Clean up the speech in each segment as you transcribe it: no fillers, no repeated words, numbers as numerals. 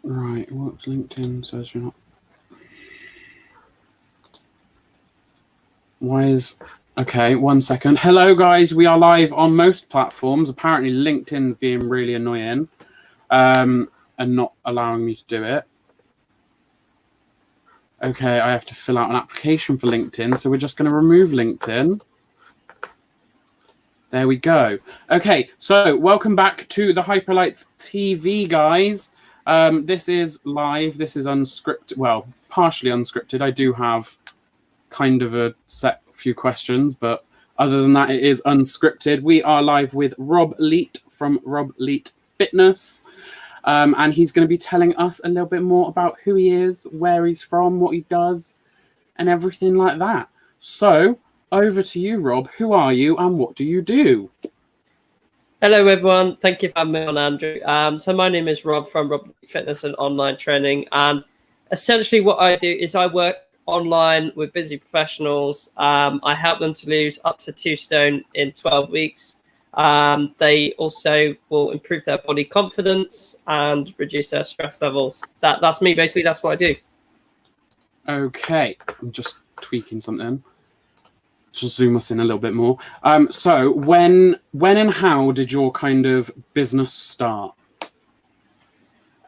Right, what's LinkedIn says you're not. Why is... Okay, 1 second. Hello, guys. We are live on most platforms. Apparently, LinkedIn's being really annoying and not allowing me to do it. Okay, I have to fill out an application for LinkedIn, so we're just going to remove LinkedIn. There we go. Okay, so welcome back to the Hyperlites TV, guys. This is live. This is unscripted. Well, partially unscripted. I do have kind of a set few questions, but other than that, it is unscripted. We are live with Rob Leat from Rob Leat Fitness. And he's going to be telling us a little bit more about who he is, where he's from, what he does, and everything like that. So, over to you, Rob. Who are you and what do you do? Hello, everyone. Thank you for having me on, Andrew. So my name is Rob from Rob Leat Fitness and Online Training. And essentially what I do is I work online with busy professionals. I help them to lose up to 2 stone in 12 weeks. They also will improve their body confidence and reduce their stress levels. That's me, basically. That's what I do. Okay, I'm just tweaking something. Just zoom us in a little bit more. So when and how did your kind of business start?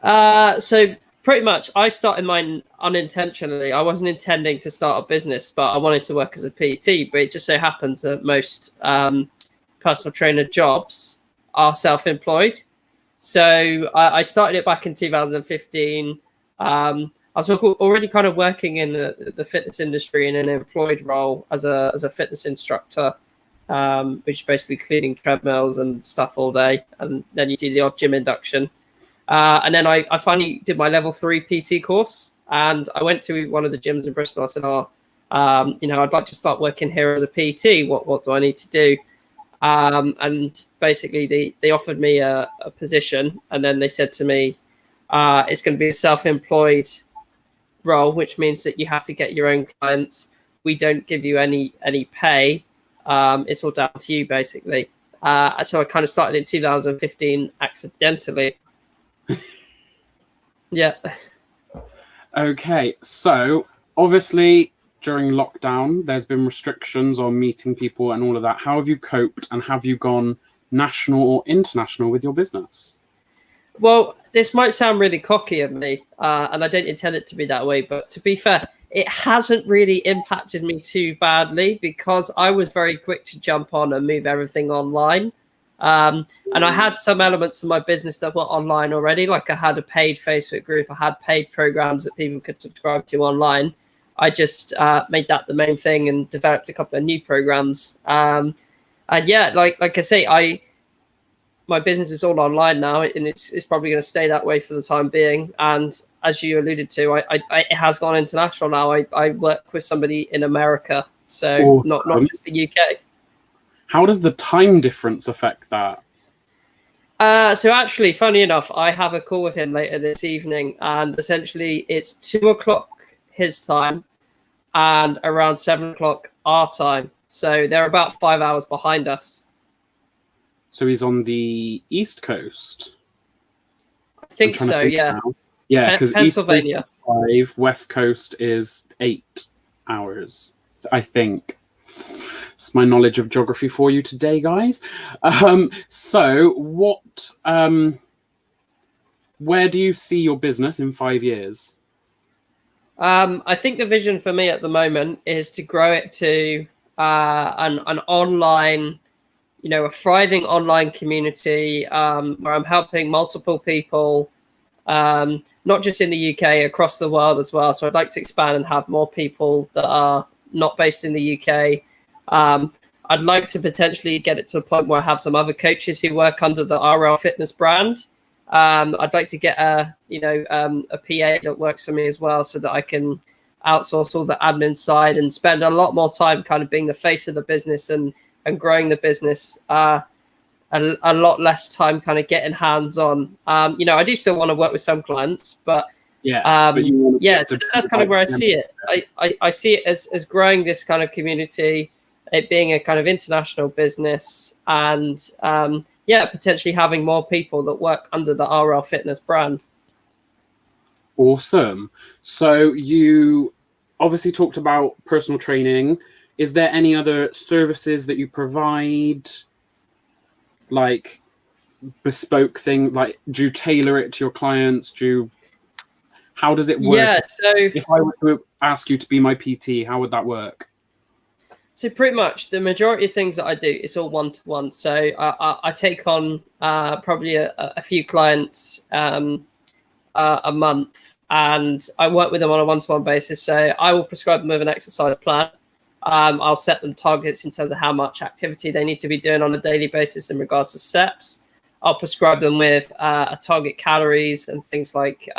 So pretty much I started mine unintentionally. I wasn't intending to start a business, but I wanted to work as a PT. But it just so happens that most personal trainer jobs are self-employed. So I started it back in 2015. I was already kind of working in the fitness industry in an employed role as a fitness instructor, which is basically cleaning treadmills and stuff all day. And then you do the odd gym induction. And then I finally did my level 3 PT course, and I went to one of the gyms in Bristol. I said, I'd like to start working here as a PT. What do I need to do? And basically they offered me a position, and then they said to me, it's going to be a self-employed role, which means that you have to get your own clients. We don't give you any pay. It's all down to you, basically. So I kind of started in 2015 accidentally. Yeah. Okay, so obviously during lockdown, there's been restrictions on meeting people and all of that. How have you coped, and have you gone national or international with your business? Well, this might sound really cocky of me, and I don't intend it to be that way, but to be fair, it hasn't really impacted me too badly because I was very quick to jump on and move everything online. And I had some elements of my business that were online already, like I had a paid Facebook group, I had paid programs that people could subscribe to online. I just made that the main thing and developed a couple of new programs. And yeah, like I say, my business is all online now, and it's probably going to stay that way for the time being. And as you alluded to, it has gone international now. I work with somebody in America, so not just the UK. How does the time difference affect that? So actually, funny enough, I have a call with him later this evening, and essentially it's 2 o'clock his time and around 7 o'clock our time. So they're about 5 hours behind us. So he's on the East Coast? I think so, yeah. Now. Yeah, because Pennsylvania. East Coast is 5, West Coast is 8 hours, I think. It's my knowledge of geography for you today, guys. So what, where do you see your business in 5 years? I think the vision for me at the moment is to grow it to an online, a thriving online community where I'm helping multiple people, not just in the UK, across the world as well. So I'd like to expand and have more people that are not based in the UK. I'd like to potentially get it to the point where I have some other coaches who work under the RL Fitness brand. I'd like to get a PA that works for me as well, so that I can outsource all the admin side and spend a lot more time kind of being the face of the business and growing the business. A lot less time kind of getting hands on. I do still want to work with some clients, but so that's kind of where I see it. I see it as growing this kind of community, it being a kind of international business, and potentially having more people that work under the RL Fitness brand. Awesome. So you obviously talked about personal training. Is there any other services that you provide, like bespoke thing? Like, do you tailor it to your clients? How does it work? Yeah, so If I were to ask you to be my PT, how would that work? pretty much the majority of things that I do is all one-to-one. So I take on probably a few clients a month, and I work with them on a one-to-one basis. So I will prescribe them with an exercise plan. I'll set them targets in terms of how much activity they need to be doing on a daily basis in regards to steps. I'll prescribe them with a target calories and things like,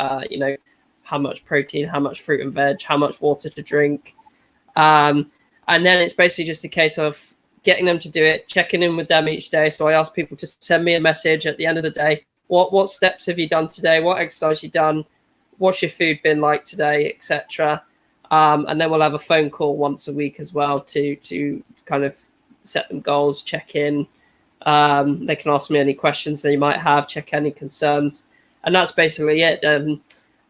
how much protein, how much fruit and veg, how much water to drink. And then it's basically just a case of getting them to do it, checking in with them each day. So I ask people to send me a message at the end of the day. What steps have you done today? What exercise you done? What's your food been like today, etc. And then we'll have a phone call once a week as well to kind of set them goals, check in. They can ask me any questions they might have, check any concerns. And that's basically it.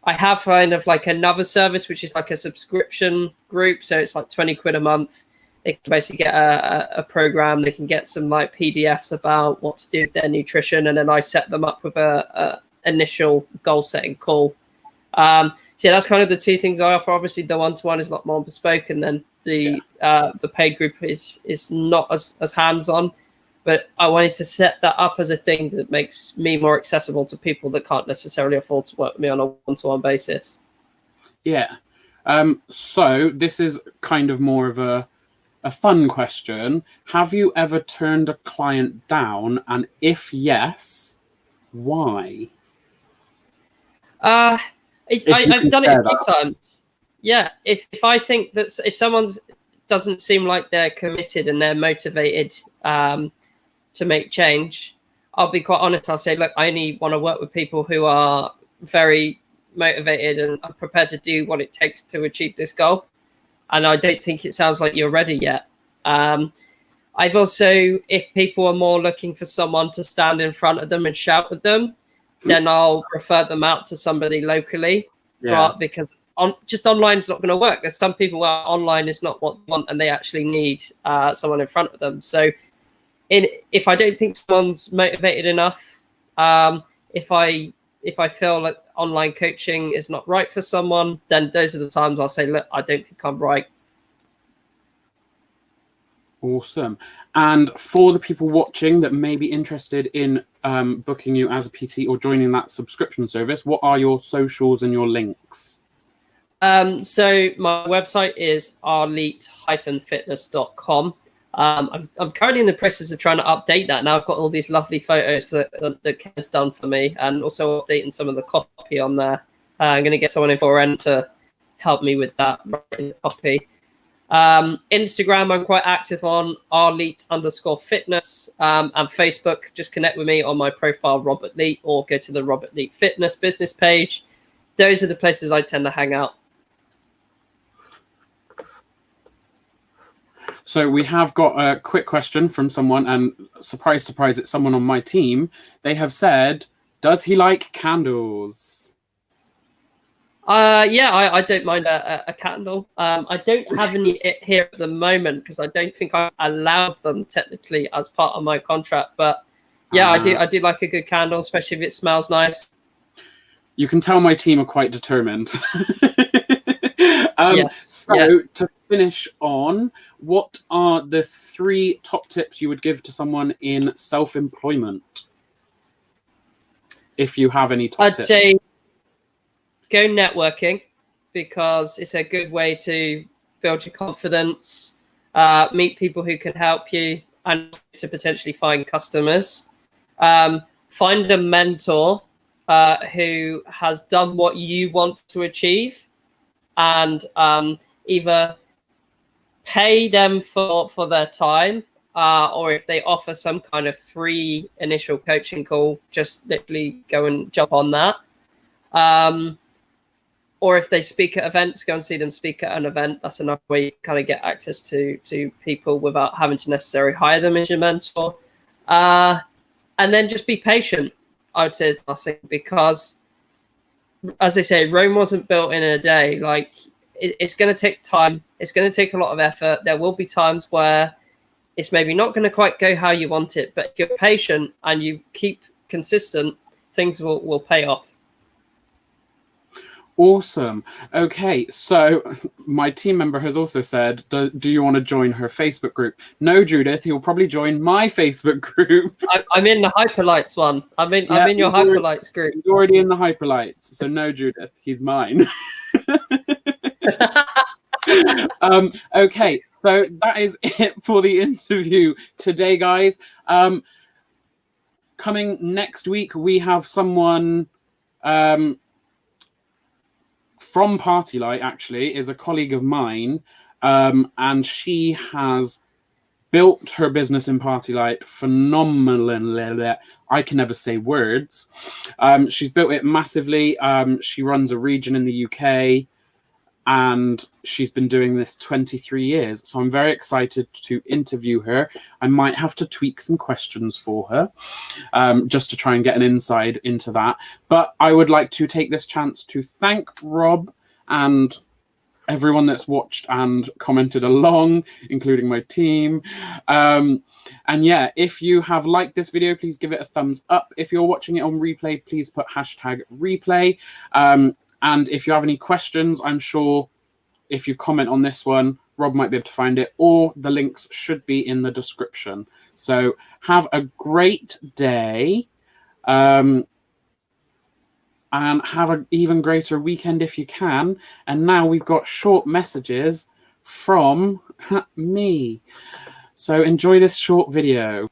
I have kind of like another service, which is like a subscription group. So it's like 20 quid a month. They can basically get a program. They can get some like PDFs about what to do with their nutrition. And then I set them up with a initial goal setting call. So yeah, that's kind of the two things I offer. Obviously the one-to-one is a lot more bespoke. And then the paid group is not as hands-on. But I wanted to set that up as a thing that makes me more accessible to people that can't necessarily afford to work with me on a one-to-one basis. Yeah. So this is kind of more of a fun question. Have you ever turned a client down? And if yes, why? I've done it a few times. Yeah. If I think that if someone's doesn't seem like they're committed and they're motivated to make change, I'll be quite honest. I'll say, look, I only want to work with people who are very motivated and are prepared to do what it takes to achieve this goal. And I don't think it sounds like you're ready yet. I've also, if people are more looking for someone to stand in front of them and shout at them, then I'll refer them out to somebody locally. Yeah. But because just online is not going to work. There's some people where online is not what they want and they actually need someone in front of them. So if I don't think someone's motivated enough, if I feel like online coaching is not right for someone, then those are the times I'll say, look, I don't think I'm right. Awesome. And for the people watching that may be interested in booking you as a PT or joining that subscription service, what are your socials and your links? So my website is rleat-fitness.com. I'm currently in the process of trying to update that. Now I've got all these lovely photos that Ken's done for me, and also updating some of the copy on there. I'm going to get someone in for end to help me with that, writing the copy. Instagram, I'm quite active on rleat_fitness, and Facebook, just connect with me on my profile, Robert Leat, or go to the Robert Leat Fitness business page. Those are the places I tend to hang out. So we have got a quick question from someone, and surprise, surprise, it's someone on my team. They have said, does he like candles? Yeah, I don't mind a candle. I don't have any here at the moment because I don't think I allowed them technically as part of my contract. But yeah, I do like a good candle, especially if it smells nice. You can tell my team are quite determined. Yes. So to finish on, what are the 3 top tips you would give to someone in self-employment? If you have any top tips. I'd say go networking, because it's a good way to build your confidence, meet people who can help you, and to potentially find customers. Find a mentor who has done what you want to achieve, and either pay them for their time, or if they offer some kind of free initial coaching call, just literally go and jump on that. Or if they speak at events, go and see them speak at an event. That's another way you kind of get access to people without having to necessarily hire them as your mentor. And then just be patient, I would say, is the last thing, because as they say, Rome wasn't built in a day. Like it's going to take time. It's going to take a lot of effort. There will be times where it's maybe not going to quite go how you want it, but if you're patient and you keep consistent, things will pay off. Awesome. Okay, so my team member has also said, do you want to join her Facebook group? No, Judith, he'll probably join my Facebook group. I'm in the Hyperlights one. I'm in your Hyperlights group. He's already in the Hyperlights, so no, Judith, he's mine. Okay, so that is it for the interview today, guys. Coming next week, we have someone from Partylight, actually, is a colleague of mine, and she has built her business in Partylight phenomenally. I can never say words. She's built it massively. She runs a region in the UK, and she's been doing this 23 years. So I'm very excited to interview her. I might have to tweak some questions for her, just to try and get an insight into that. But I would like to take this chance to thank Rob and everyone that's watched and commented along, including my team. And yeah, if you have liked this video, please give it a thumbs up. If you're watching it on replay, please put #replay. And if you have any questions, I'm sure if you comment on this one, Rob might be able to find it, or the links should be in the description. So have a great day, and have an even greater weekend if you can. And now we've got short messages from me. So enjoy this short video.